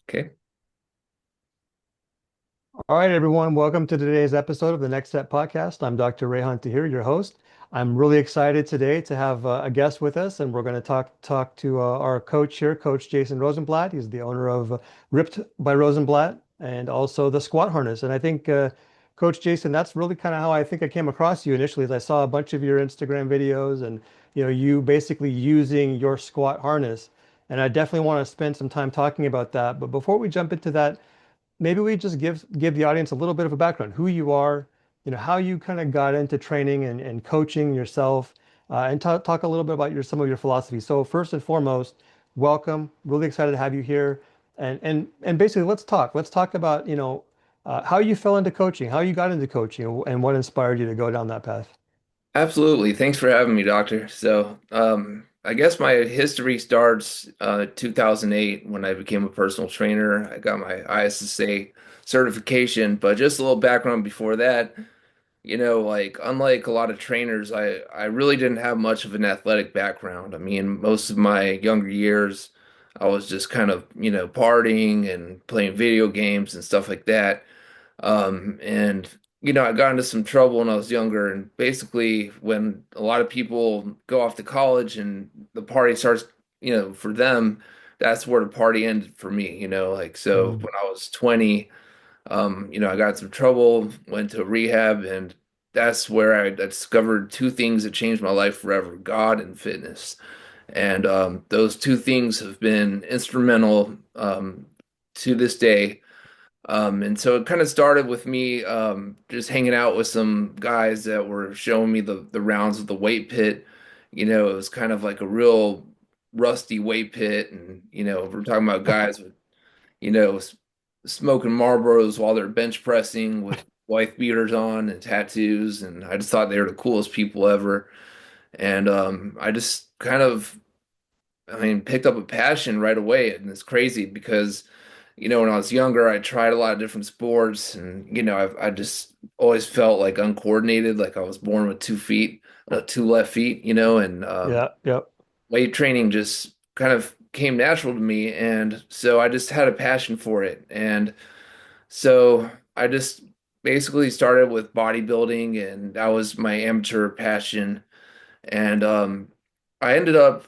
Okay. All right, everyone. Welcome to today's episode of the Next Step Podcast. I'm Dr. Rehan Tahir, your host. I'm really excited today to have a guest with us, and we're going to talk to our coach here, Coach Jason Rosenblatt. He's the owner of Ripped by Rosenblatt and also the Squat Harness. And I think, Coach Jason, that's really kind of how I think I came across you initially. Is I saw a bunch of your Instagram videos, and you basically using your squat harness. And I definitely want to spend some time talking about that. But before we jump into that, maybe we just give the audience a little bit of a background, who you are, how you kind of got into training and coaching yourself, and talk a little bit about some of your philosophy. So first and foremost, welcome. Really excited to have you here. And basically, let's talk about, how you fell into coaching, how you got into coaching, and what inspired you to go down that path. Absolutely. Thanks for having me, Doctor. I guess my history starts 2008 when I became a personal trainer. I got my ISSA certification, but just a little background before that, like unlike a lot of trainers, I really didn't have much of an athletic background. I mean, most of my younger years, I was just kind of, partying and playing video games and stuff like that. And I got into some trouble when I was younger, and basically when a lot of people go off to college and the party starts, for them, that's where the party ended for me, like so Mm. when I was 20, I got in some trouble, went to rehab, and that's where I discovered two things that changed my life forever, God and fitness. And those two things have been instrumental to this day. And so it kind of started with me just hanging out with some guys that were showing me the rounds of the weight pit. It was kind of like a real rusty weight pit. And, we're talking about guys with, smoking Marlboros while they're bench pressing with wife beaters on and tattoos. And I just thought they were the coolest people ever. And I just kind of picked up a passion right away. And it's crazy because, when I was younger, I tried a lot of different sports and, I just always felt like uncoordinated, like I was born with 2 feet, two left feet, and Yeah, yep. weight training just kind of came natural to me. And so I just had a passion for it. And so I just basically started with bodybuilding, and that was my amateur passion. And I ended up,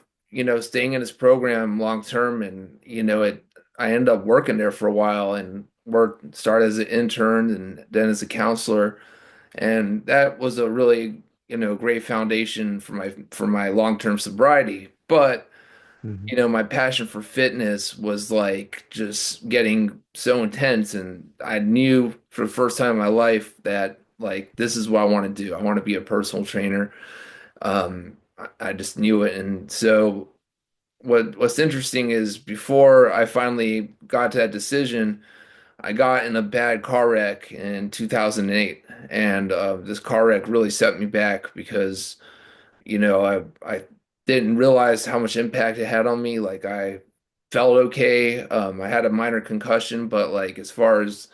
staying in his program long term, and I ended up working there for a while and worked started as an intern and then as a counselor, and that was a really great foundation for my long term sobriety. But Mhm. my passion for fitness was like just getting so intense, and I knew for the first time in my life that like this is what I want to do. I want to be a personal trainer. I just knew it. And so what's interesting is before I finally got to that decision, I got in a bad car wreck in 2008. And this car wreck really set me back because, I didn't realize how much impact it had on me. Like I felt okay. I had a minor concussion, but like as far as,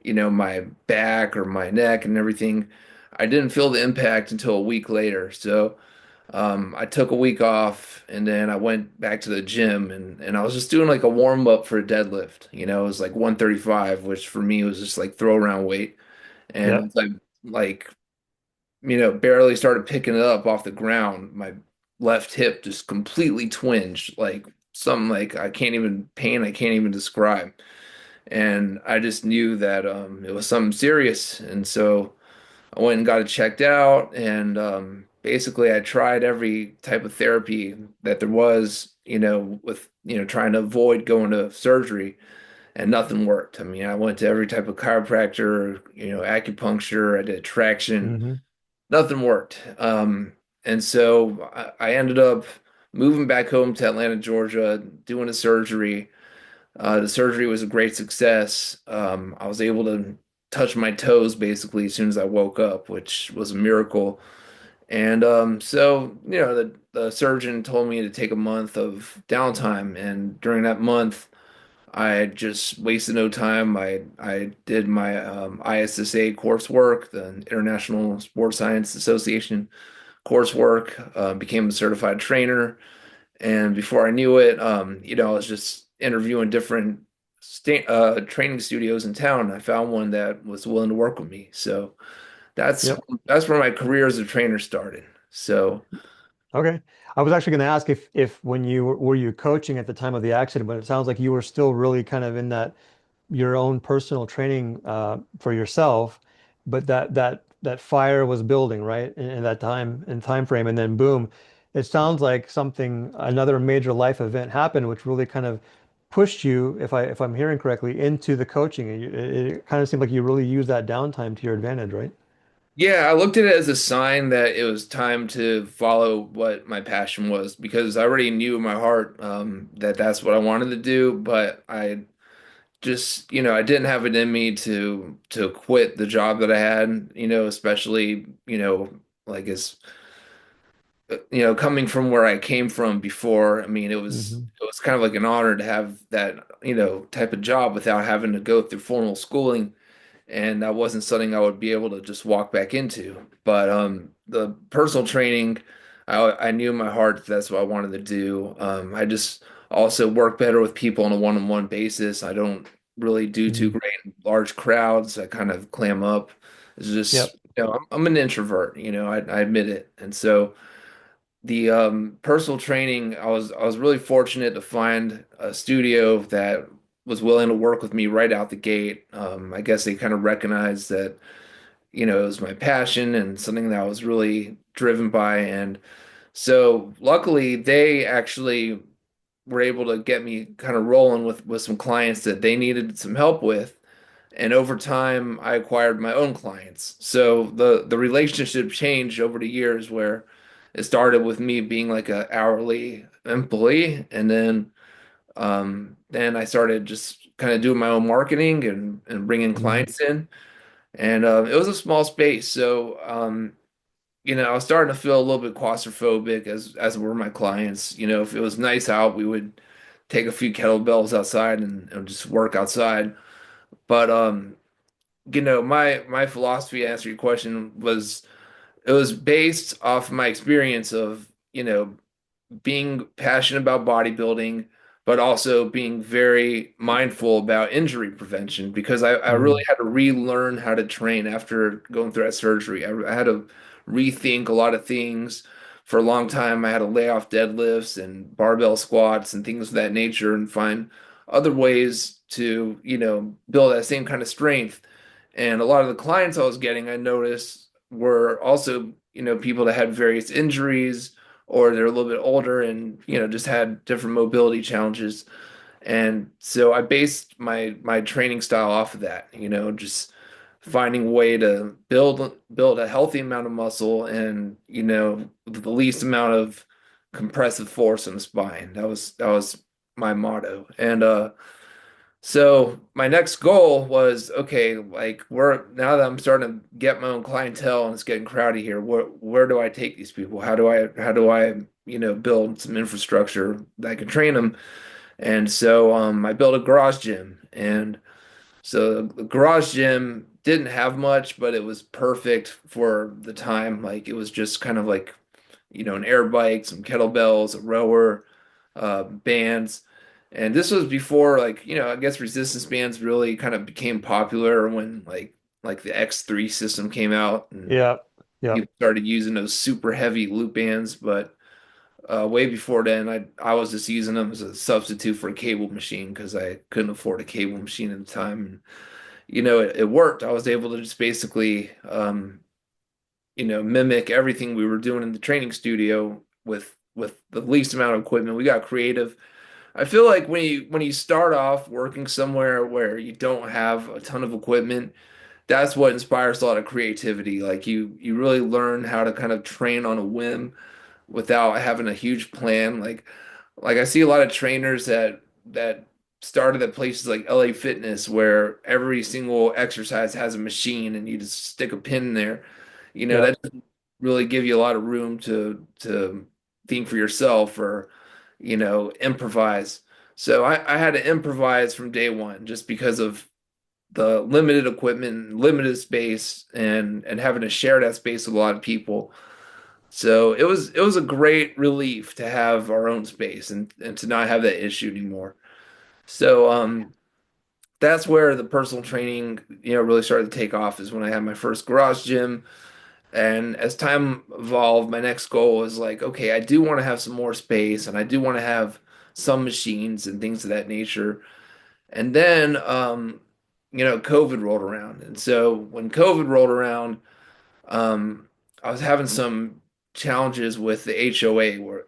my back or my neck and everything, I didn't feel the impact until a week later. So I took a week off and then I went back to the gym, and I was just doing like a warm up for a deadlift. It was like 135, which for me was just like throw around weight. And Yep. once I like, barely started picking it up off the ground, my left hip just completely twinged, like something like I can't even pain, I can't even describe. And I just knew that it was something serious. And so I went and got it checked out, and basically I tried every type of therapy that there was, with trying to avoid going to surgery, and nothing worked. I mean, I went to every type of chiropractor, acupuncture, I did traction, Hmm. nothing worked. And so I ended up moving back home to Atlanta, Georgia, doing a surgery. The surgery was a great success. I was able to touch my toes basically as soon as I woke up, which was a miracle. And so, the surgeon told me to take a month of downtime. And during that month, I just wasted no time. I did my ISSA coursework, the International Sports Science Association coursework, became a certified trainer. And before I knew it, I was just interviewing different training studios in town. I found one that was willing to work with me. So that's Yep. that's where my career as a trainer started. So Okay. I was actually going to ask if when you were you coaching at the time of the accident, but it sounds like you were still really kind of in that your own personal training for yourself, but that fire was building, right? In that time frame, and then boom, it sounds like something another major life event happened, which really kind of pushed you, if I'm hearing correctly, into the coaching. It kind of seemed like you really used that downtime to your advantage, right? yeah, I looked at it as a sign that it was time to follow what my passion was because I already knew in my heart that that's what I wanted to do, but I just, I didn't have it in me to quit the job that I had, especially, like as coming from where I came from before. I mean, Hmm. it was kind of like an honor to have that, type of job without having to go through formal schooling, and that wasn't something I would be able to just walk back into. But the personal training, I knew in my heart that that's what I wanted to do. I just also work better with people on a one-on-one basis. I don't really do too Mm. great in large crowds. I kind of clam up. It's just, Yep. I'm an introvert, I admit it. And so the personal training, I was really fortunate to find a studio that was willing to work with me right out the gate. I guess they kind of recognized that, it was my passion and something that I was really driven by. And so luckily they actually were able to get me kind of rolling with some clients that they needed some help with. And over time, I acquired my own clients. So the relationship changed over the years where it started with me being like an hourly employee, and then I started just kind of doing my own marketing and bringing Mm. clients in. And it was a small space, so I was starting to feel a little bit claustrophobic as were my clients. If it was nice out, we would take a few kettlebells outside and just work outside. But my philosophy to answer your question was it was based off my experience of, being passionate about bodybuilding, but also being very mindful about injury prevention because I really Mm. had to relearn how to train after going through that surgery. I had to rethink a lot of things. For a long time, I had to lay off deadlifts and barbell squats and things of that nature and find other ways to, build that same kind of strength. And a lot of the clients I was getting, I noticed, were also, people that had various injuries or they're a little bit older and just had different mobility challenges. And so I based my training style off of that, just finding a way to build a healthy amount of muscle and with the least amount of compressive force in the spine. That was my motto. And so my next goal was, okay, like we're now that I'm starting to get my own clientele and it's getting crowded here, where do I take these people? How do I, build some infrastructure that I can train them? And so I built a garage gym. And so the garage gym didn't have much, but it was perfect for the time. Like it was just kind of like, an air bike, some kettlebells, a rower, bands. And this was before like, I guess resistance bands really kind of became popular when like the X3 system came out and Yep. Yep. people started using those super heavy loop bands. But way before then, I was just using them as a substitute for a cable machine because I couldn't afford a cable machine at the time. And, it worked. I was able to just basically mimic everything we were doing in the training studio with the least amount of equipment. We got creative. I feel like when you start off working somewhere where you don't have a ton of equipment, that's what inspires a lot of creativity. Like you really learn how to kind of train on a whim without having a huge plan. Like I see a lot of trainers that started at places like LA Fitness where every single exercise has a machine and you just stick a pin in there. Yep. That doesn't really give you a lot of room to think for yourself or, improvise. So I had to improvise from day one just because of the limited equipment, limited space, and having to share that space with a lot of people. So it was a great relief to have our own space and to not have that issue anymore. So that's where the personal training, really started to take off is when I had my first garage gym. And as time evolved, my next goal was like, okay, I do want to have some more space and I do want to have some machines and things of that nature. And then, COVID rolled around. And so when COVID rolled around, um, I was having some challenges with the HOA where,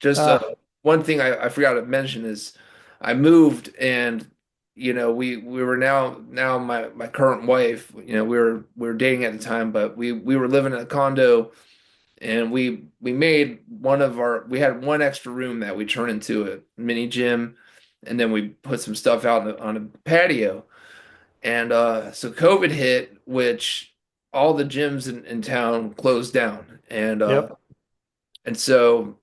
just Ah, one thing I forgot to mention is I moved and, we were now my current wife, we were dating at the time, but we were living in a condo and we made we had one extra room that we turned into a mini gym and then we put some stuff out on a patio. And so COVID hit, which all the gyms in town closed down. yep, And so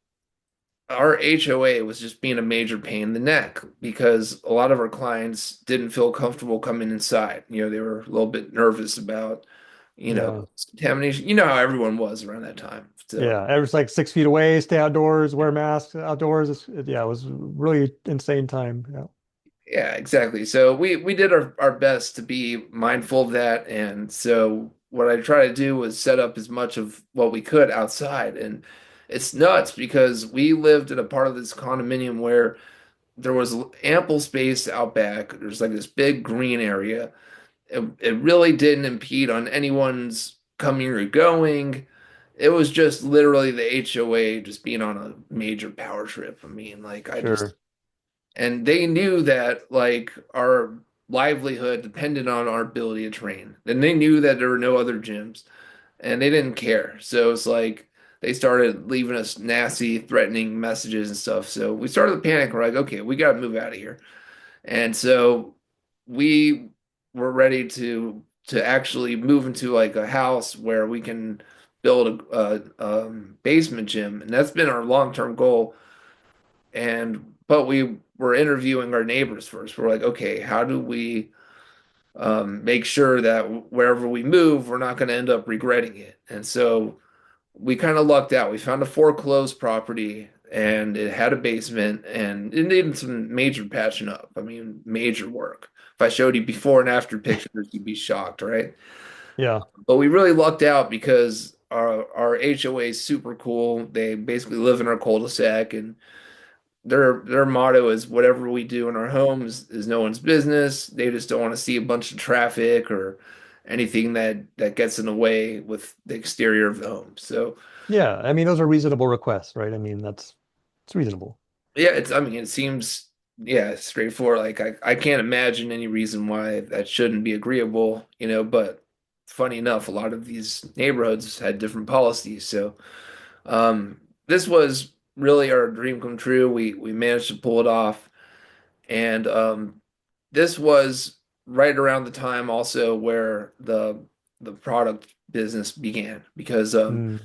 our HOA was just being a major pain in the neck because a lot of our clients didn't feel comfortable coming inside. They were a little bit nervous about, yeah, contamination. You know how everyone was around that time. So yeah. It was like 6 feet away, stay outdoors, wear masks outdoors. Yeah, it was really insane time. Yeah, yeah, exactly. So we did our best to be mindful of that. And so what I try to do was set up as much of what we could outside. And it's nuts because we lived in a part of this condominium where there was ample space out back. There's like this big green area. It really didn't impede on anyone's coming or going. It was just literally the HOA just being on a major power trip. I mean, like I just sure. and they knew that like our livelihood depended on our ability to train. And they knew that there were no other gyms and they didn't care. So it's like they started leaving us nasty, threatening messages and stuff. So we started to panic. We're like, okay, we got to move out of here. And so we were ready to actually move into like a house where we can build a basement gym. And that's been our long-term goal. But we were interviewing our neighbors first. We're like, okay, how do we make sure that wherever we move, we're not going to end up regretting it? And so we kind of lucked out. We found a foreclosed property and it had a basement and it needed some major patching up. I mean, major work. If I showed you before and after pictures, you'd be shocked, right? Yeah, But we really lucked out because our HOA is super cool. They basically live in our cul-de-sac and their motto is whatever we do in our homes is no one's business. They just don't want to see a bunch of traffic or anything that gets in the way with the exterior of the home. So yeah. I mean, those are reasonable requests, right? I mean, it's reasonable. yeah, I mean it seems yeah, straightforward. Like I can't imagine any reason why that shouldn't be agreeable, but funny enough, a lot of these neighborhoods had different policies. So this was really our dream come true. We managed to pull it off. And this was right around the time also where the product business began because Mm,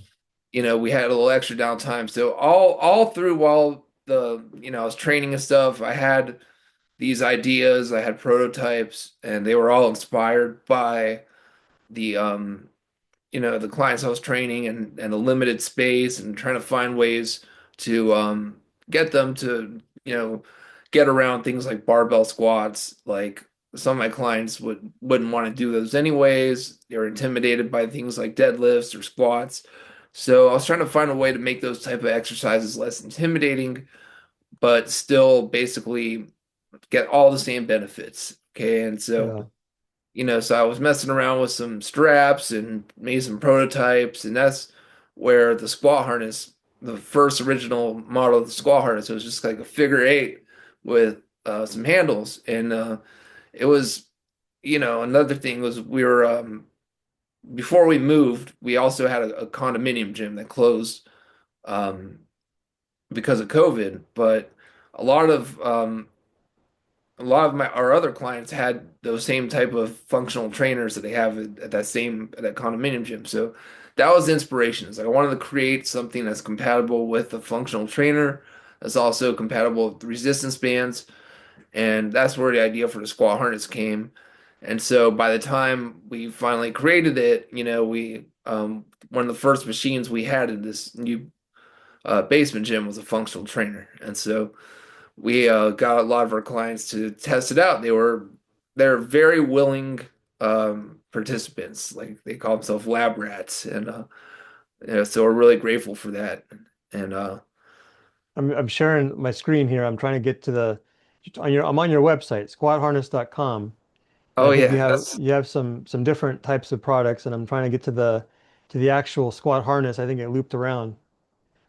we had a little extra downtime. So all through while I was training and stuff, I had these ideas, I had prototypes, and they were all inspired by the the clients I was training and the limited space and trying to find ways to get them to, get around things like barbell squats. Like some of my clients wouldn't want to do those anyways. They were intimidated by things like deadlifts or squats. So I was trying to find a way to make those type of exercises less intimidating, but still basically get all the same benefits. Okay. And so yeah, so I was messing around with some straps and made some prototypes, and that's where the squat harness, the first original model of the squat harness, it was just like a figure eight with some handles, and it was, another thing was we were before we moved, we also had a condominium gym that closed um, because of COVID, but a lot of my our other clients had those same type of functional trainers that they have at that condominium gym. So that was the inspiration. It's like I wanted to create something that's compatible with the functional trainer, that's also compatible with the resistance bands, and that's where the idea for the squat harness came. And so by the time we finally created it, we one of the first machines we had in this new basement gym was a functional trainer, and so we got a lot of our clients to test it out. They were they're very willing participants. Like they call themselves lab rats, and so we're really grateful for that. And I'm sharing my screen here. I'm trying to get to I'm on your website, squatharness.com. And I oh think yeah, that's you have some different types of products, and I'm trying to get to the actual squat harness. I think it looped around.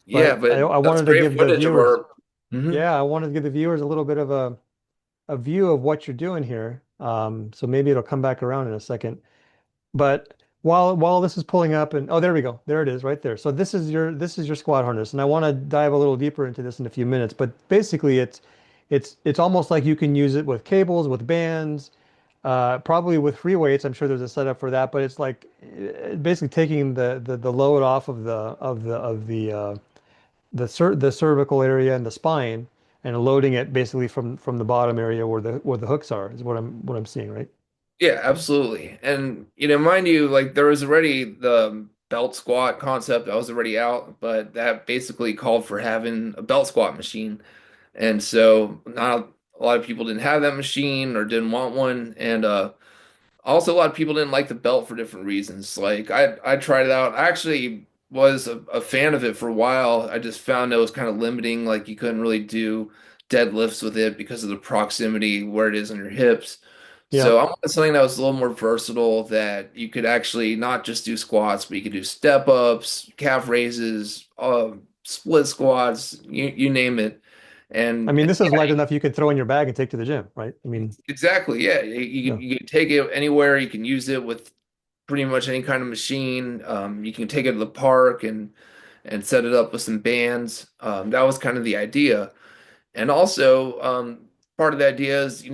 yeah, But but I that's wanted to great give the footage of viewers, our. Mhm. yeah, I wanted to give the viewers a little bit of a view of what you're doing here. So maybe it'll come back around in a second. But while this is pulling up and oh, there we go. There it is right there. So this is your squat harness. And I want to dive a little deeper into this in a few minutes. But basically it's almost like you can use it with cables, with bands, probably with free weights. I'm sure there's a setup for that, but it's like basically taking the load off of the cervical area and the spine and loading it basically from the bottom area where the hooks are is what I'm seeing, right? Yeah, absolutely. And mind you, like there was already the belt squat concept that was already out, but that basically called for having a belt squat machine. And so not a lot of people didn't have that machine or didn't want one. And also, a lot of people didn't like the belt for different reasons. Like I tried it out. I actually was a fan of it for a while. I just found it was kind of limiting. Like you couldn't really do deadlifts with it because of the proximity where it is on your hips. Yeah. So I wanted something that was a little more versatile that you could actually not just do squats, but you could do step ups, calf raises, split squats, you name it. I And mean, this is light enough you could throw in your bag and take to the gym, right? I mean, exactly, yeah. yeah, You can take it anywhere. You can use it with pretty much any kind of machine. You can take it to the park and set it up with some bands. That was kind of the idea. And also, part of the idea is,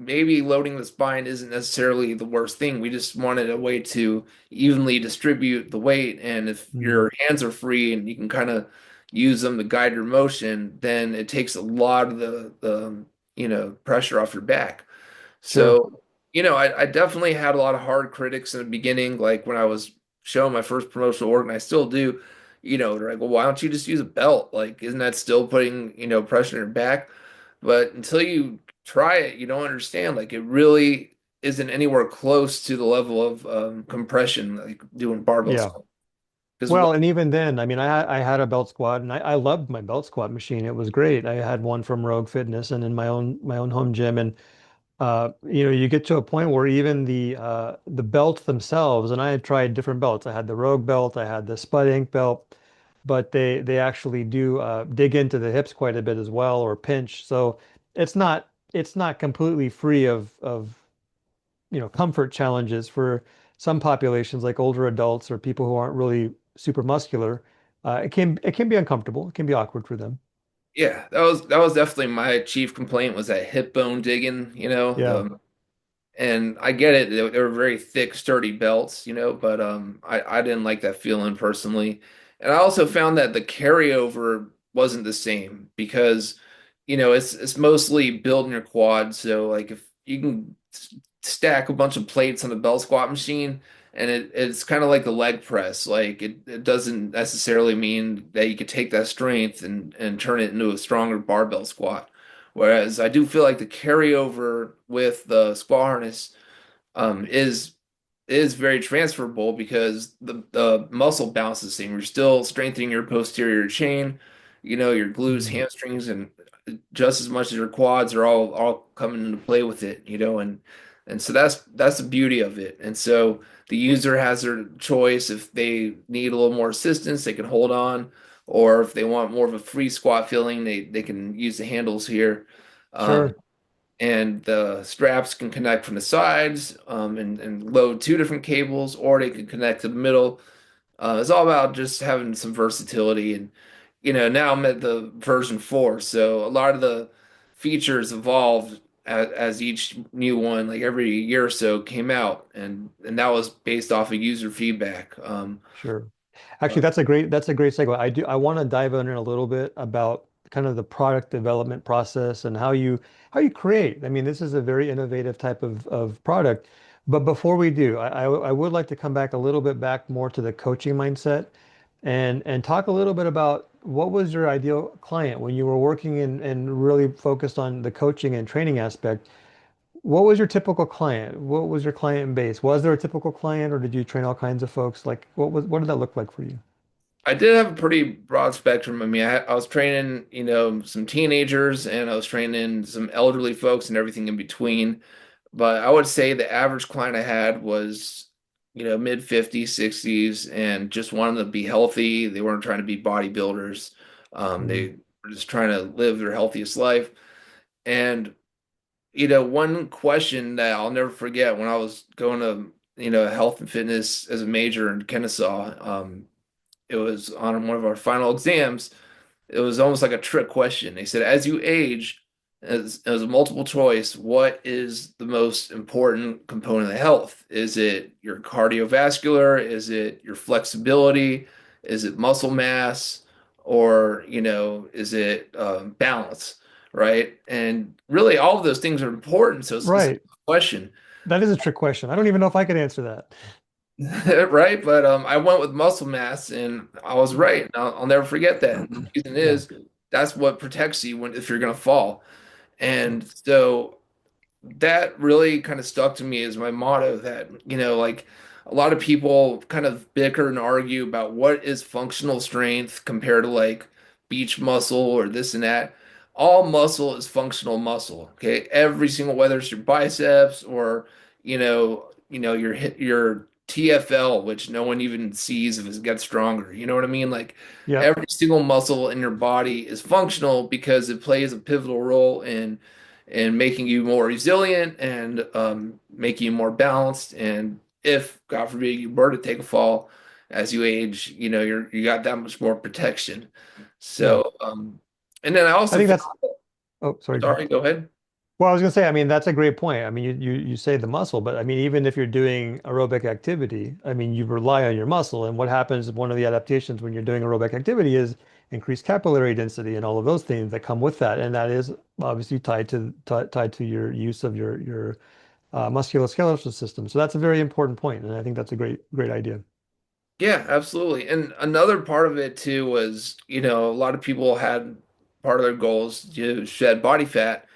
maybe loading the spine isn't necessarily the worst thing. We just wanted a way to evenly distribute the weight. And if mm, your hands are free and you can kind of use them to guide your motion, then it takes a lot of the pressure off your back. sure, So, I definitely had a lot of hard critics in the beginning, like when I was showing my first promotional work, and I still do, they're like, well, why don't you just use a belt? Like, isn't that still putting, pressure on your back? But until you try it, you don't understand. Like, it really isn't anywhere close to the level of compression, like doing barbell yeah. squat. Because Well, and even then, I mean, I had a belt squat, and I loved my belt squat machine. It was great. I had one from Rogue Fitness and in my own home gym, and you get to a point where even the belts themselves, and I had tried different belts. I had the Rogue belt, I had the Spud Ink belt, but they actually do dig into the hips quite a bit as well, or pinch. So it's not completely free of comfort challenges for some populations, like older adults or people who aren't really super muscular. It can be uncomfortable. It can be awkward for them. yeah, that was definitely my chief complaint was that hip bone digging, Yeah, and I get it. They were very thick, sturdy belts, but I didn't like that feeling personally. And I also found that the carryover wasn't the same because, it's mostly building your quad. So like if you can stack a bunch of plates on the belt squat machine, and it's kind of like the leg press. Like it doesn't necessarily mean that you could take that strength and turn it into a stronger barbell squat. Whereas I do feel like the carryover with the squat harness is very transferable because the muscle bounce is the same. You're still strengthening your posterior chain, your glutes, mm, hamstrings, and just as much as your quads are all coming into play with it, and so that's the beauty of it. And so the user has their choice. If they need a little more assistance, they can hold on, or if they want more of a free squat feeling, they can use the handles here. Um, sure, and the straps can connect from the sides and load two different cables, or they can connect to the middle. It's all about just having some versatility. And now I'm at the version 4, so a lot of the features evolved as each new one, like every year or so, came out, and that was based off of user feedback. sure. Actually, Uh, that's a great segue. I want to dive in a little bit about kind of the product development process and how you create. I mean, this is a very innovative type of product. But before we do, I would like to come back a little bit back more to the coaching mindset and talk a little bit about what was your ideal client when you were working and really focused on the coaching and training aspect. what was your typical client? What was your client base? Was there a typical client, or did you train all kinds of folks? Like, what did that look like for you? I did have a pretty broad spectrum. I mean, I was training, some teenagers and I was training some elderly folks and everything in between. But I would say the average client I had was, mid 50s, 60s, and just wanted to be healthy. They weren't trying to be bodybuilders. Mhm. They were just trying to live their healthiest life. And, one question that I'll never forget when I was going to, health and fitness as a major in Kennesaw, it was on one of our final exams. It was almost like a trick question. They said, as you age, as a multiple choice, what is the most important component of health? Is it your cardiovascular? Is it your flexibility? Is it muscle mass? Or, is it balance? Right? And really, all of those things are important. So it's a Right. tough question. That is a trick question. I don't even know if I could answer that. Right? But I went with muscle mass and I was right. And I'll never forget that. And the reason Yeah. is that's what protects you if you're going to fall. Yeah. And so that really kind of stuck to me as my motto that, like a lot of people kind of bicker and argue about what is functional strength compared to like beach muscle or this and that. All muscle is functional muscle. Okay. Every single, whether it's your biceps or, your TFL, which no one even sees if it gets stronger. You know what I mean? Like Yep. every single muscle in your body is functional because it plays a pivotal role in making you more resilient and making you more balanced. And if, God forbid, you were to take a fall as you age, you got that much more protection. Yeah. So, and then I I also think found, that's, oh, sorry, go ahead. sorry, go ahead. Well, I was gonna say, I mean, that's a great point. I mean, you say the muscle, but I mean, even if you're doing aerobic activity, I mean, you rely on your muscle. And what happens, one of the adaptations when you're doing aerobic activity is increased capillary density and all of those things that come with that. And that is obviously tied to your use of your musculoskeletal system. So that's a very important point, and I think that's a great idea. Yeah, absolutely. And another part of it too was, a lot of people had part of their goals to shed body fat.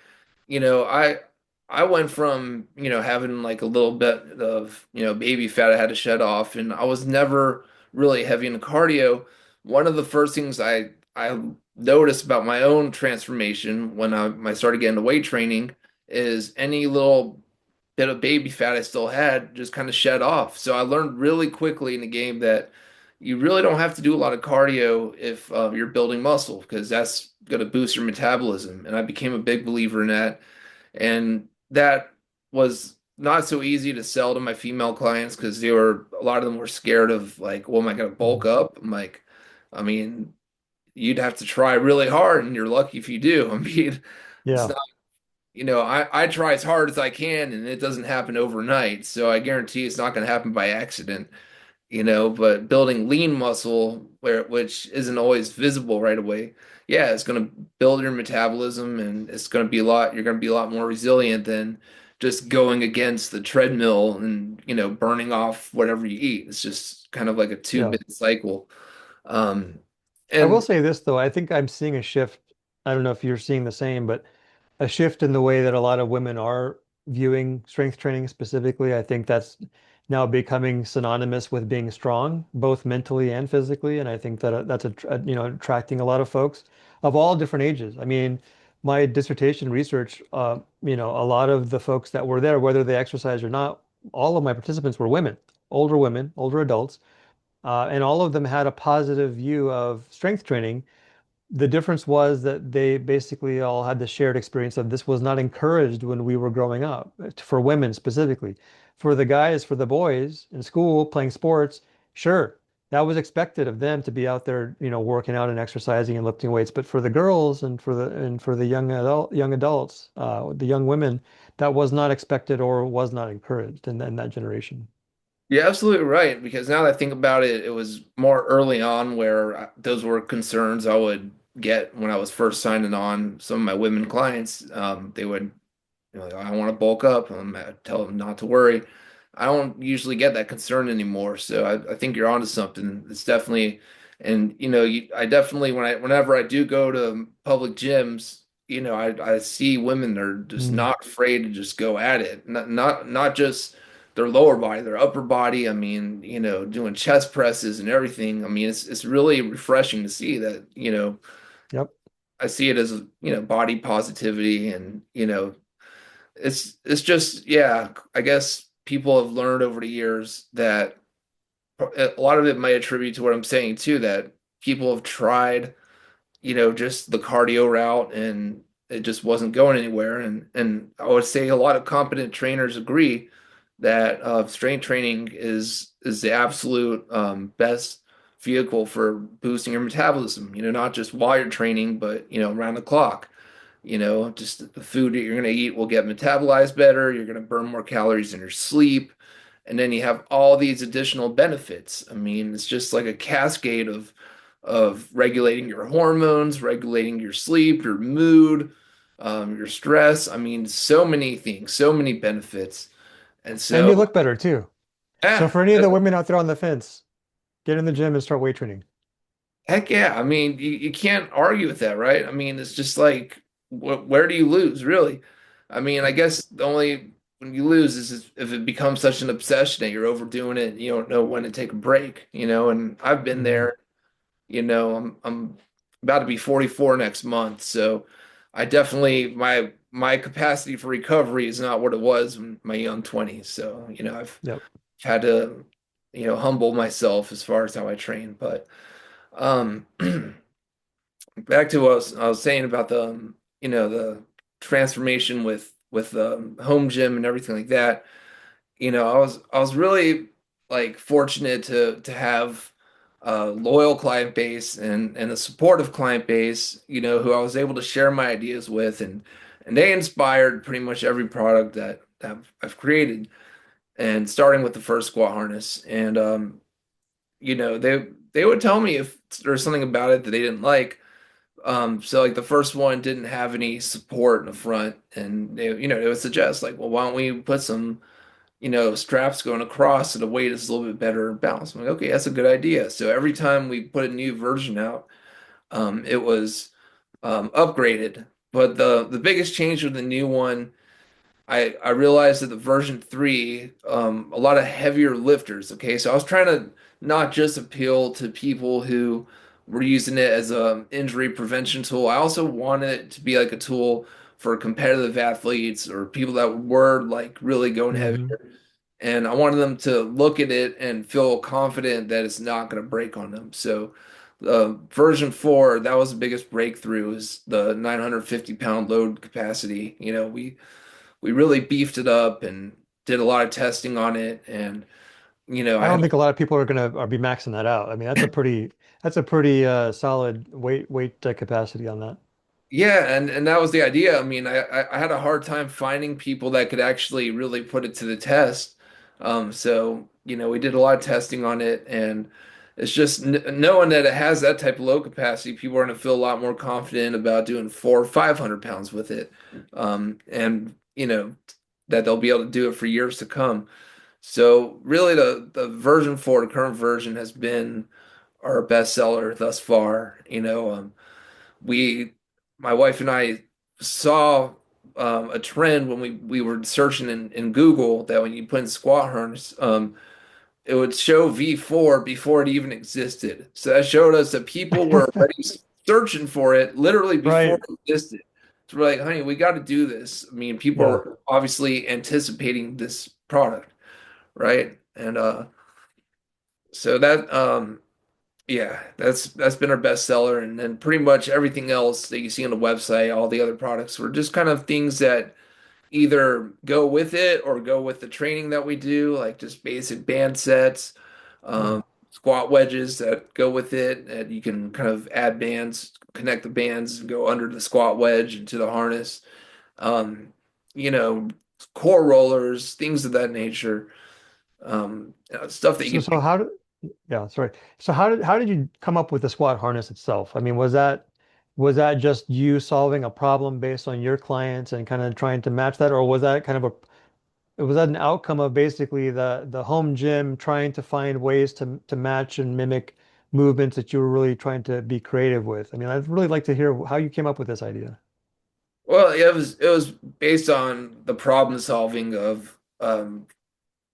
I went from, having like a little bit of, baby fat I had to shed off, and I was never really heavy into cardio. One of the first things I noticed about my own transformation when I started getting into weight training is any little bit of baby fat I still had just kind of shed off. So I learned really quickly in the game that you really don't have to do a lot of cardio if you're building muscle because that's going to boost your metabolism. And I became a big believer in that. And that was not so easy to sell to my female clients because a lot of them were scared of like, well, am I going to bulk Mhm. up? I'm like, I mean, you'd have to try really hard and you're lucky if you do. I mean, it's Yeah, not, I try as hard as I can and it doesn't happen overnight. So I guarantee it's not going to happen by accident, but building lean muscle which isn't always visible right away, yeah, it's going to build your metabolism and you're going to be a lot more resilient than just going against the treadmill and, burning off whatever you eat. It's just kind of like a yeah. two-minute cycle. Um, I will and say this though, I think I'm seeing a shift. I don't know if you're seeing the same, but a shift in the way that a lot of women are viewing strength training specifically. I think that's now becoming synonymous with being strong, both mentally and physically. And I think that that's attracting a lot of folks of all different ages. I mean, my dissertation research, a lot of the folks that were there, whether they exercise or not, all of my participants were women, older adults, and all of them had a positive view of strength training. The difference was that they basically all had the shared experience of this was not encouraged when we were growing up, for women specifically. For the guys, for the boys in school playing sports, sure, that was expected of them to be out there, working out and exercising and lifting weights. But for the girls and for the young adults, the young women, that was not expected or was not encouraged in that generation. you're absolutely right because now that I think about it, it was more early on where those were concerns I would get when I was first signing on some of my women clients. They would, like, I want to bulk up. I tell them not to worry. I don't usually get that concern anymore. So I think you're onto something. It's definitely, and I definitely whenever I do go to public gyms, I see women that are just Mm, not afraid to just go at it. Not just their lower body, their upper body. I mean, doing chest presses and everything. I mean, it's really refreshing to see that, yep. I see it as, body positivity and, it's just, yeah, I guess people have learned over the years that a lot of it might attribute to what I'm saying too, that people have tried, just the cardio route and it just wasn't going anywhere. And I would say a lot of competent trainers agree that strength training is the absolute best vehicle for boosting your metabolism, not just while you're training, but around the clock. Just the food that you're going to eat will get metabolized better. You're going to burn more calories in your sleep. And then you have all these additional benefits. I mean, it's just like a cascade of regulating your hormones, regulating your sleep, your mood, your stress. I mean, so many things, so many benefits. And And so, you look better too. So yeah, for any of the women out there on the fence, get in the gym and start weight training. heck yeah. I mean, you can't argue with that, right? I mean, it's just like, where do you lose, really? I mean, I guess the only when you lose is if it becomes such an obsession that you're overdoing it and you don't know when to take a break, and I've been Mm, there. I'm about to be 44 next month, so I definitely my capacity for recovery is not what it was in my young 20s. So, I've yep. had to, humble myself as far as how I train. But um back to what I was saying about the transformation with home gym and everything like that. I was really like fortunate to have a loyal client base and a supportive client base, who I was able to share my ideas with, and they inspired pretty much every product that I've created, and starting with the first squat harness. And they would tell me if there's something about it that they didn't like. So like the first one didn't have any support in the front, and they would suggest like, well, why don't we put some straps going across so the weight is a little bit better balanced. I'm like, okay, that's a good idea. So every time we put a new version out, it was upgraded. But the biggest change with the new one, I realized that the version three, a lot of heavier lifters. Okay, so I was trying to not just appeal to people who were using it as a injury prevention tool. I also wanted it to be like a tool for competitive athletes or people that were like really going heavy, Hmm. and I wanted them to look at it and feel confident that it's not going to break on them. So, version four, that was the biggest breakthrough, is the 950 pound load capacity. We really beefed it up and did a lot of testing on it, and I I don't had. think a lot of people are gonna be maxing that out. I mean, that's a pretty solid weight capacity on that. Yeah, and that was the idea. I mean, I had a hard time finding people that could actually really put it to the test. So, we did a lot of testing on it, and it's just knowing that it has that type of low capacity, people are going to feel a lot more confident about doing 400 or 500 pounds with it. And that they'll be able to do it for years to come. So really the version 4, the current version, has been our best seller thus far. We, my wife and I, saw a trend when we were searching in Google, that when you put in squat harness, it would show V4 before it even existed. So that showed us that people were already searching for it literally before Right. it existed. So we're like, honey, we got to do this. I mean, people Yeah. are obviously anticipating this product, right? And so that yeah, that's been our best seller, and then pretty much everything else that you see on the website, all the other products, were just kind of things that either go with it or go with the training that we do, like just basic band sets, Hmm. squat wedges that go with it, and you can kind of add bands, connect the bands, and go under the squat wedge into the harness. Um, you know, core rollers, things of that nature. Stuff that you So can so how did yeah, sorry. So how did you come up with the squat harness itself? I mean, was that just you solving a problem based on your clients and kind of trying to match that, or was that kind of was that an outcome of basically the home gym trying to find ways to match and mimic movements that you were really trying to be creative with? I mean, I'd really like to hear how you came up with this idea. Well, it was based on the problem solving of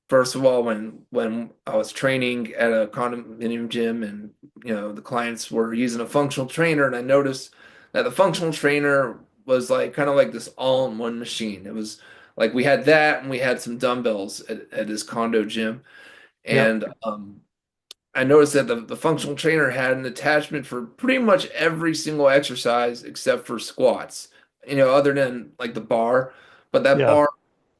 first of all, when I was training at a condominium gym, and the clients were using a functional trainer, and I noticed that the functional trainer was like kind of like this all-in-one machine. It was like we had that, and we had some dumbbells at this condo gym, Yep. and I noticed that the functional trainer had an attachment for pretty much every single exercise except for squats, other than like the bar. But that Yeah. bar,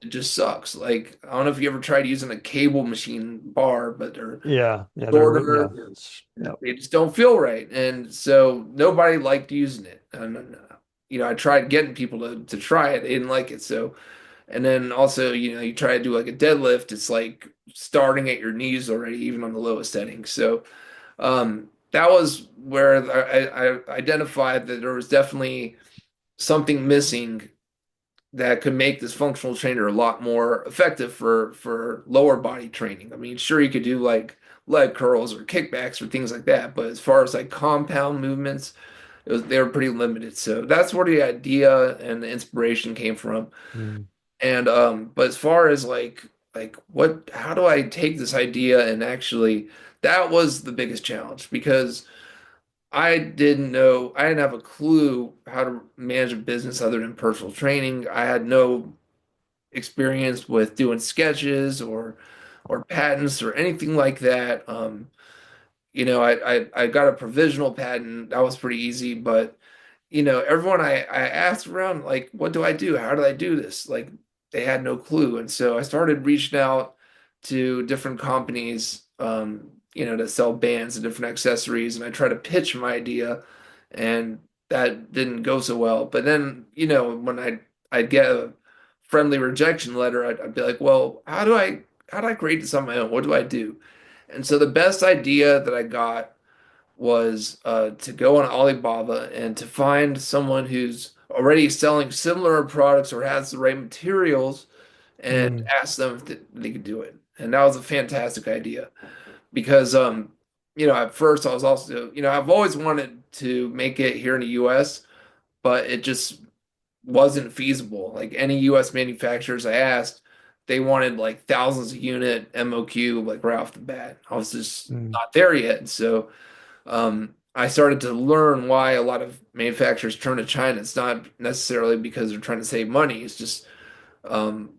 it just sucks. Like, I don't know if you ever tried using a cable machine bar, but they're Yeah. Yeah. shorter. Yep. They just don't feel right. And so nobody liked using it. And, I tried getting people to try it. They didn't like it. So, and then also, you try to do like a deadlift, it's like starting at your knees already, even on the lowest setting. So, that was where I identified that there was definitely something missing that could make this functional trainer a lot more effective for lower body training. I mean, sure you could do like leg curls or kickbacks or things like that, but as far as like compound movements, they were pretty limited. So that's where the idea and the inspiration came from. Mm. And but as far as like what how do I take this idea and actually that was the biggest challenge because I didn't have a clue how to manage a business other than personal training. I had no experience with doing sketches or patents or anything like that. I got a provisional patent. That was pretty easy, but everyone I asked around, like, what do I do? How do I do this? Like, they had no clue. And so I started reaching out to different companies, that sell bands and different accessories. And I tried to pitch my idea, and that didn't go so well. But then, when I'd get a friendly rejection letter, I'd be like, well, how do I create this on my own? What do I do? And so the best idea that I got was to go on Alibaba and to find someone who's already selling similar products or has the right materials and Mm. ask them if they could do it. And that was a fantastic idea because, at first I was also, I've always wanted to make it here in the US, but it just wasn't feasible. Like any US manufacturers I asked, they wanted like thousands of unit MOQ like right off the bat. I was just Mm. not there yet. So I started to learn why a lot of manufacturers turn to China. It's not necessarily because they're trying to save money. It's just um,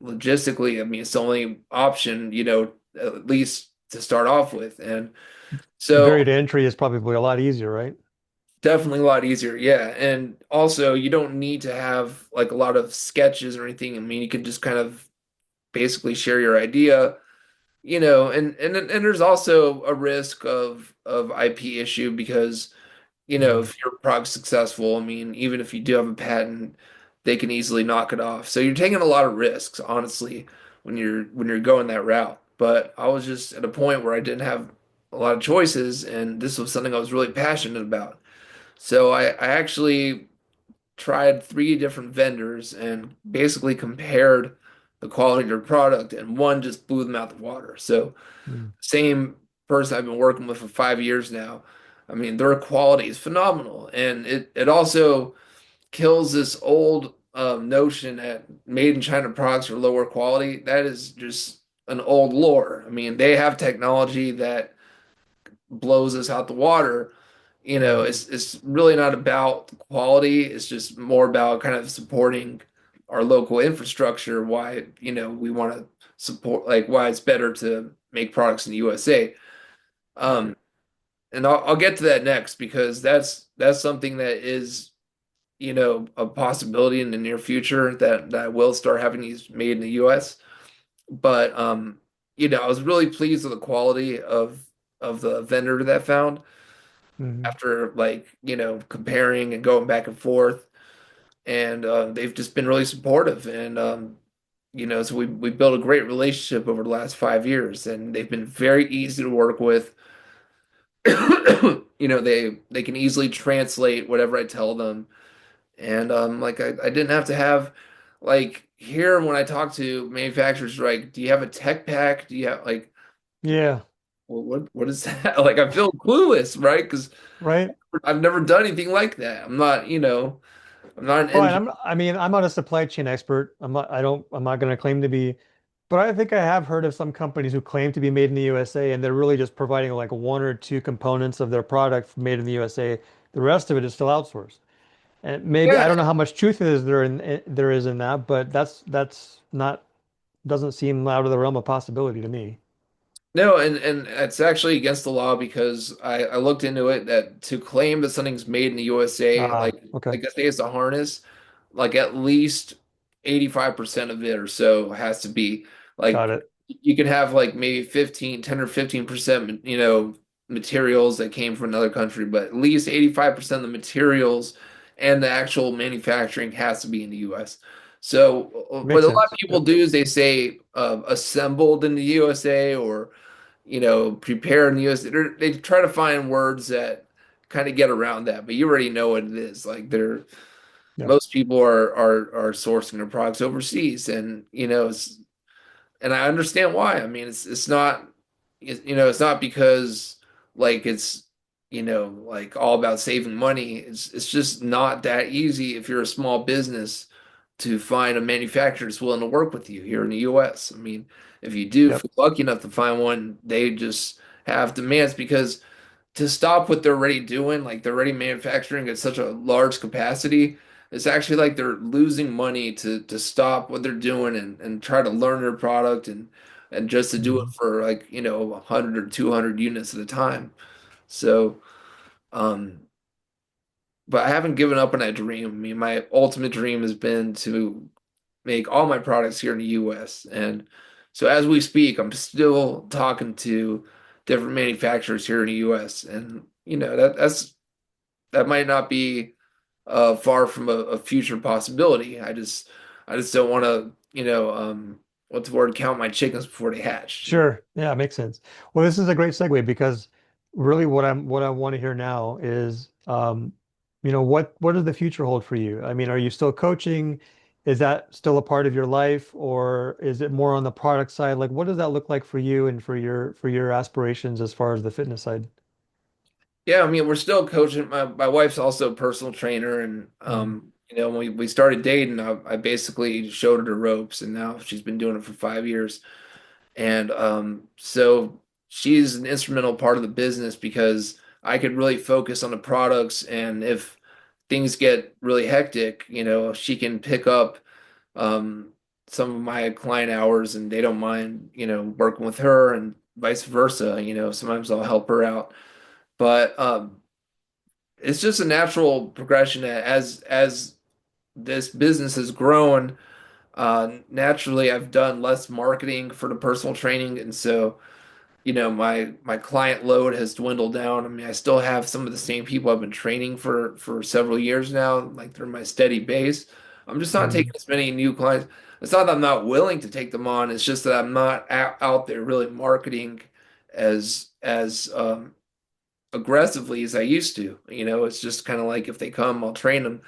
logistically, I mean, it's the only option, at least to start off with. And The so barrier to entry is probably a lot easier, right? definitely a lot easier. Yeah. And also, you don't need to have like a lot of sketches or anything. I mean, you could just kind of basically share your idea. And there's also a risk of IP issue because Mm. if your product's successful, I mean, even if you do have a patent, they can easily knock it off. So you're taking a lot of risks, honestly, when you're going that route. But I was just at a point where I didn't have a lot of choices, and this was something I was really passionate about. So I actually tried three different vendors and basically compared the quality of their product, and one just blew them out the water. So Mm. same person I've been working with for 5 years now. I mean, their quality is phenomenal, and it also kills this old notion that made in China products are lower quality. That is just an old lore. I mean, they have technology that blows us out the water. Mm. It's really not about the quality. It's just more about kind of supporting our local infrastructure. Why, we want to support, like why it's better to make products in the USA. Right. Um, and I'll get to that next because that's something that is, a possibility in the near future that I will start having these made in the US. But I was really pleased with the quality of the vendor that I found Mm. after like, comparing and going back and forth. And they've just been really supportive. And so we built a great relationship over the last 5 years, and they've been very easy to work with. They can easily translate whatever I tell them. And like I didn't have to have like here when I talk to manufacturers, like, do you have a tech pack? Do you have like Yeah. what is that? Like I feel clueless, right? Because Right. I've never done anything like that. I'm not, I'm not an Oh, and engineer. I mean, I'm not a supply chain expert. I'm not going to claim to be, but I think I have heard of some companies who claim to be made in the USA and they're really just providing like one or two components of their product made in the USA. The rest of it is still outsourced. And maybe I Yeah, don't know how much truth is there is in that, but that's not doesn't seem out of the realm of possibility to me. no, and it's actually against the law because I looked into it that to claim that something's made in the USA, Ah, okay. like I say it's a harness, like at least 85% of it or so has to be Got like it. you could have like maybe 15, 10 or 15%, materials that came from another country, but at least 85% of the materials and the actual manufacturing has to be in the US. So what Makes a lot of sense. people Yep. do is they say assembled in the USA or prepared in the US. They try to find words that kind of get around that, but you already know what it is. Like Yeah. most people are sourcing their products overseas, and and I understand why. I mean, it's not it's not because it's like all about saving money. It's just not that easy if you're a small business to find a manufacturer that's willing to work with you here in the US. I mean, if you do Yep. feel lucky enough to find one, they just have demands because to stop what they're already doing, like they're already manufacturing at such a large capacity, it's actually like they're losing money to stop what they're doing and try to learn their product and just to do it Mhm. for 100 or 200 units at a time. So, um, but I haven't given up on that dream. I mean, my ultimate dream has been to make all my products here in the US. And so as we speak, I'm still talking to different manufacturers here in the US. And that might not be far from a future possibility. I just don't want to, what's the word, count my chickens before they hatch. Sure. Yeah, makes sense. Well, this is a great segue because really what I want to hear now is what does the future hold for you? I mean, are you still coaching? Is that still a part of your life or is it more on the product side? Like what does that look like for you and for your aspirations as far as the fitness side? Yeah, I mean, we're still coaching. My wife's also a personal trainer, and Mm, when we started dating, I basically showed her the ropes, and now she's been doing it for 5 years. And so she's an instrumental part of the business because I could really focus on the products. And if things get really hectic, she can pick up um, some of my client hours and they don't mind, working with her and vice versa. Sometimes I'll help her out. But it's just a natural progression that as this business has grown, naturally I've done less marketing for the personal training. And so my client load has dwindled down. I mean, I still have some of the same people I've been training for several years now, like they're my steady base. I'm just not taking mm, as many new clients. It's not that I'm not willing to take them on. It's just that I'm not out there really marketing as aggressively as I used to. It's just kind of like if they come, I'll train them.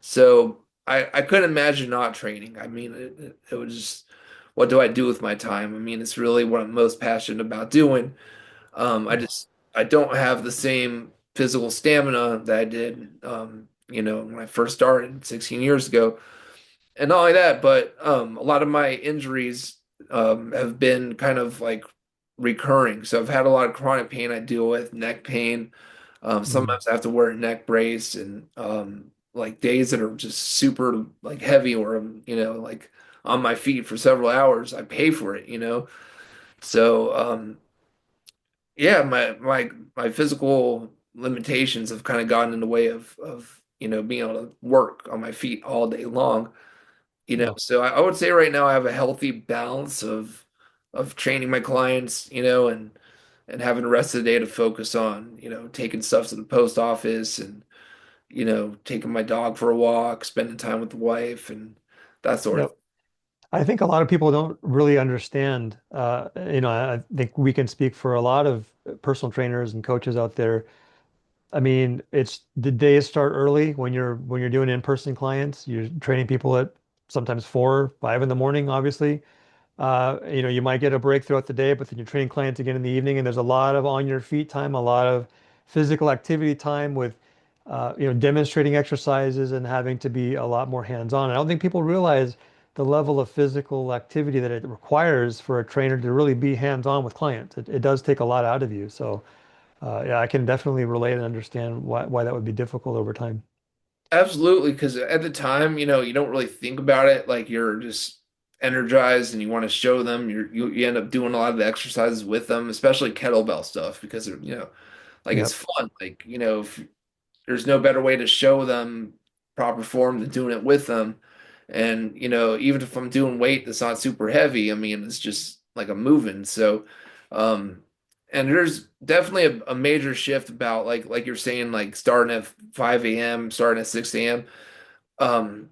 So I couldn't imagine not training. I mean, it was just, what do I do with my time? I mean, it's really what I'm most passionate about doing. yeah. I don't have the same physical stamina that I did, when I first started 16 years ago. And not only that, but a lot of my injuries have been kind of like recurring. So I've had a lot of chronic pain I deal with, neck pain. Mm, Sometimes I have to wear a neck brace and like days that are just super like heavy or like on my feet for several hours, I pay for it. So yeah, my physical limitations have kind of gotten in the way of being able to work on my feet all day long. yeah. So I would say right now I have a healthy balance of training my clients, and having the rest of the day to focus on, taking stuff to the post office and, taking my dog for a walk, spending time with the wife and that sort of. Yep. I think a lot of people don't really understand. I think we can speak for a lot of personal trainers and coaches out there. I mean, it's the days start early when you're doing in-person clients. You're training people at sometimes 4, 5 in the morning, obviously. You might get a break throughout the day, but then you're training clients again in the evening, and there's a lot of on your feet time, a lot of physical activity time with demonstrating exercises and having to be a lot more hands-on. I don't think people realize the level of physical activity that it requires for a trainer to really be hands-on with clients. It does take a lot out of you. So, yeah, I can definitely relate and understand why that would be difficult over time. Absolutely, because at the time, you don't really think about it. Like you're just energized and you want to show them. You end up doing a lot of the exercises with them, especially kettlebell stuff, because like it's Yep. fun. Like, if there's no better way to show them proper form than doing it with them. And, even if I'm doing weight that's not super heavy, I mean, it's just like I'm moving. So, um, and there's definitely a major shift about like you're saying, like starting at 5 a.m., starting at 6 a.m.,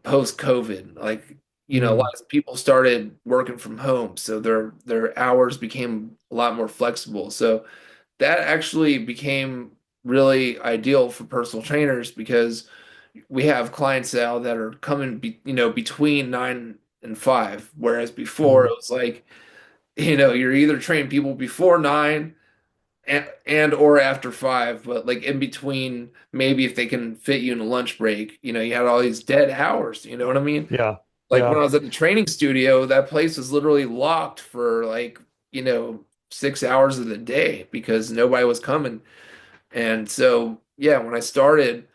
post COVID. Like, a Mm, lot of people started working from home, so their hours became a lot more flexible. So that actually became really ideal for personal trainers because we have clients now that are coming between 9 and 5, whereas before it mm. was like, you're either training people before 9 and or after 5, but like in between, maybe if they can fit you in a lunch break, you had all these dead hours, you know what I mean? Yeah. Like when Yeah. I was at the training studio, that place was literally locked for like, 6 hours of the day because nobody was coming. And so, yeah, when I started,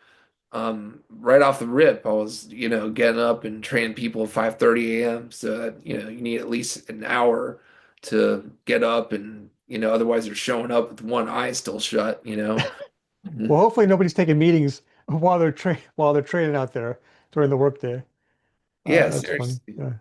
right off the rip, I was, getting up and training people at 5:30 a.m. So that, you need at least an hour to get up and, otherwise they're showing up with one eye still shut. Mhm. Well, hopefully nobody's taking meetings while they're training out there during the workday. Yeah, That's funny. seriously. Yeah.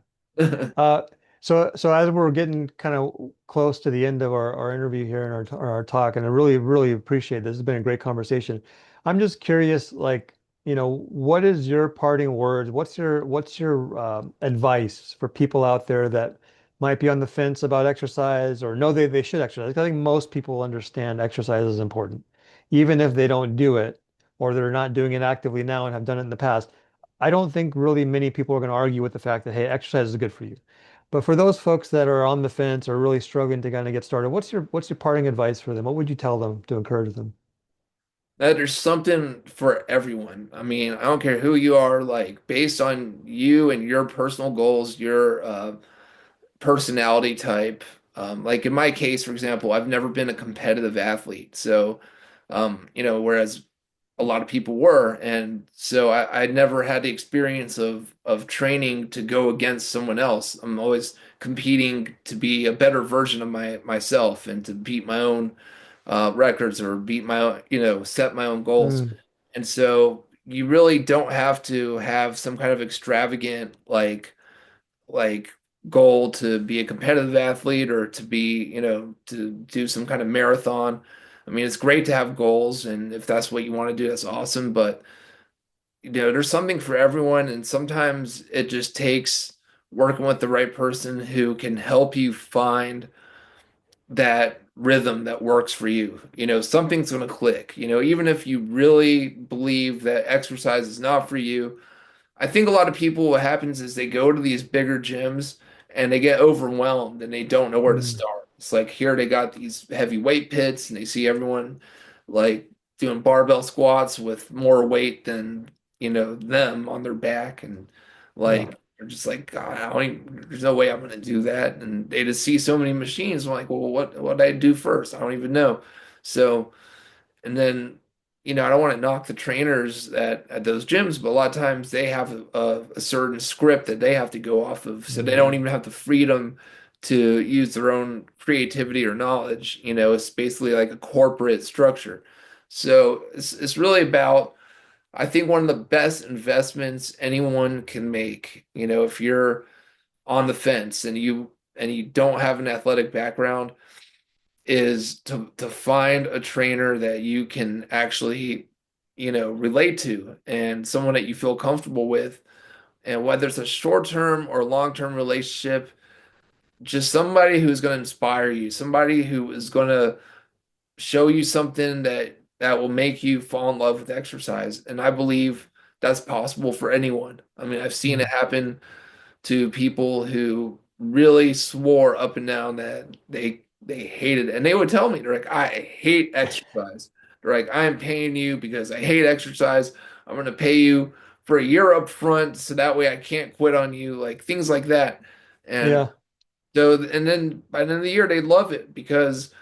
Uh, so as we're getting kind of close to the end of our interview here and our talk, and I really, really appreciate this. Has been a great conversation. I'm just curious, like, what is your parting words? What's your advice for people out there that might be on the fence about exercise or know they should exercise? I think most people understand exercise is important, even if they don't do it or they're not doing it actively now and have done it in the past. I don't think really many people are going to argue with the fact that, hey, exercise is good for you. But for those folks that are on the fence or really struggling to kind of get started, what's your parting advice for them? What would you tell them to encourage them? That there's something for everyone. I mean, I don't care who you are, like based on you and your personal goals, your personality type. Like in my case, for example, I've never been a competitive athlete. So, whereas a lot of people were, and so I never had the experience of training to go against someone else. I'm always competing to be a better version of myself and to beat my own records or beat my own, set my own goals. Mm, And so you really don't have to have some kind of extravagant like goal to be a competitive athlete or to be, to do some kind of marathon. I mean, it's great to have goals, and if that's what you want to do, that's awesome. But, there's something for everyone, and sometimes it just takes working with the right person who can help you find that rhythm that works for you. Something's going to click. Even if you really believe that exercise is not for you, I think a lot of people, what happens is they go to these bigger gyms and they get overwhelmed and they don't know where to mm, start. It's like here they got these heavy weight pits and they see everyone like doing barbell squats with more weight than, them on their back, and yeah. like they're just like, God, I don't even, there's no way I'm gonna do that. And they just see so many machines. I'm like, well, what did I do first? I don't even know. So and then, I don't want to knock the trainers at those gyms, but a lot of times they have a certain script that they have to go off of. So they don't Mm, even have the freedom to use their own creativity or knowledge. It's basically like a corporate structure. So it's really about, I think, one of the best investments anyone can make, if you're on the fence and you don't have an athletic background, is to find a trainer that you can actually, relate to and someone that you feel comfortable with. And whether it's a short-term or long-term relationship, just somebody who's going to inspire you, somebody who is going to show you something that will make you fall in love with exercise. And I believe that's possible for anyone. I mean, I've seen it mm. happen to people who really swore up and down that they hated it. And they would tell me, they're like, I hate exercise. They're like, I am paying you because I hate exercise. I'm going to pay you for a year up front so that way I can't quit on you, like things like that. And Yeah. so, and then by the end of the year, they love it because,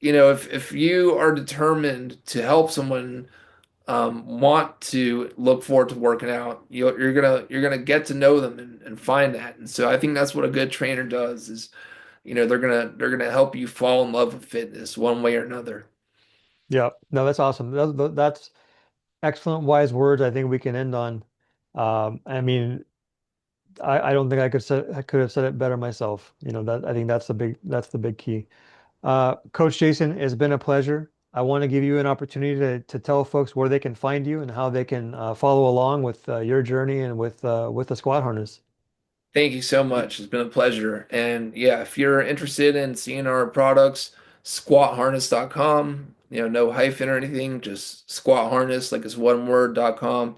if you are determined to help someone want to look forward to working out, you're gonna get to know them and find that. And so I think that's what a good trainer does is, they're gonna help you fall in love with fitness one way or another. Yeah. No, that's awesome. That's excellent, wise words. I think we can end on. I mean, I don't think I could have said it better myself. That I think that's the big key. Coach Jason, it's been a pleasure. I want to give you an opportunity to tell folks where they can find you and how they can follow along with your journey and with the squat harness. Thank you so much. It's been a pleasure. And yeah, if you're interested in seeing our products, squatharness.com, no hyphen or anything, just squat harness, like it's one word.com.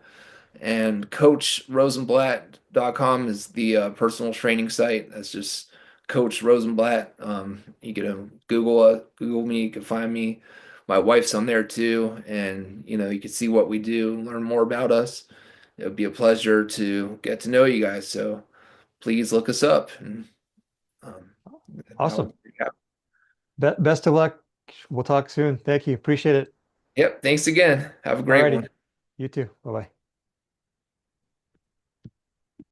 And coachrosenblatt.com is the personal training site. That's just Coach Rosenblatt. You can Google me, you can find me. My wife's on there too, and you can see what we do, learn more about us. It would be a pleasure to get to know you guys. So please look us up, and um, that Awesome. would yeah. Best of luck. We'll talk soon. Thank you. Appreciate it. Yep. Thanks again. Have a great Alrighty. one. You too. Bye bye.